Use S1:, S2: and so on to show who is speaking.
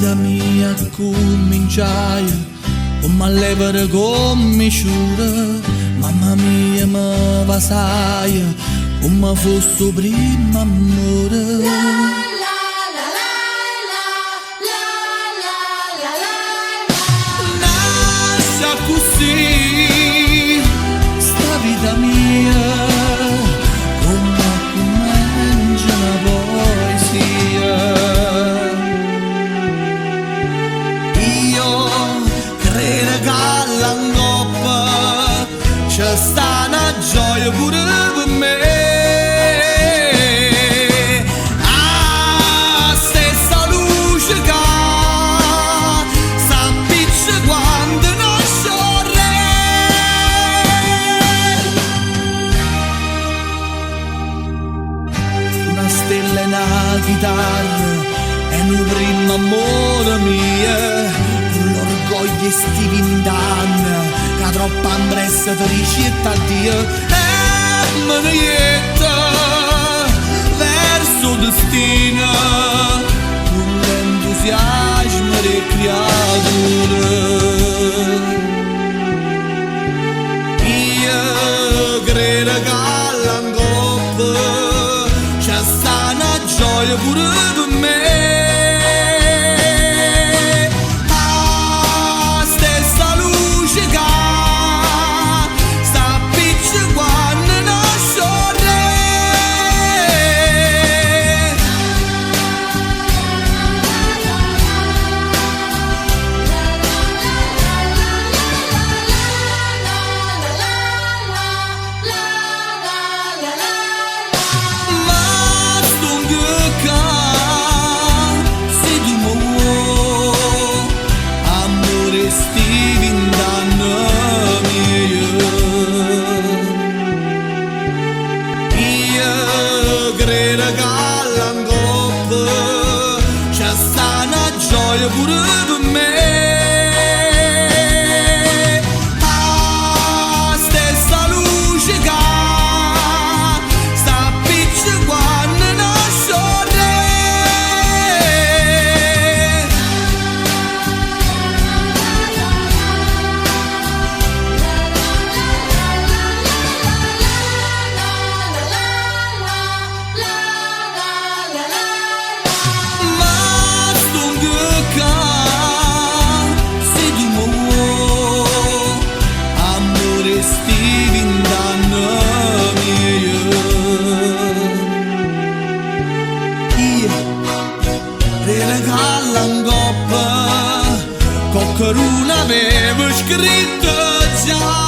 S1: vita mia cominciai come all'evere come sciura, mamma mia mi vasai come fosse primo amore. Così sta vita mia come comincia una poesia. Io credo che all'angoppa c'è sta una gioia pure per me. Chitarra è il primo amore mio, con l'orgoglio esti 20 anni che troppo ambressa felicità Dio e me ne jetta verso destino con l'entusiasmo delle creature. Io credo che all'angoppa gioia pure per me, la stessa luce che sta appiccicando nasce re. Gioia pure per me, la stessa luce che sta appiccicando nasce re. All'angoppa qualcuno aveva scritto già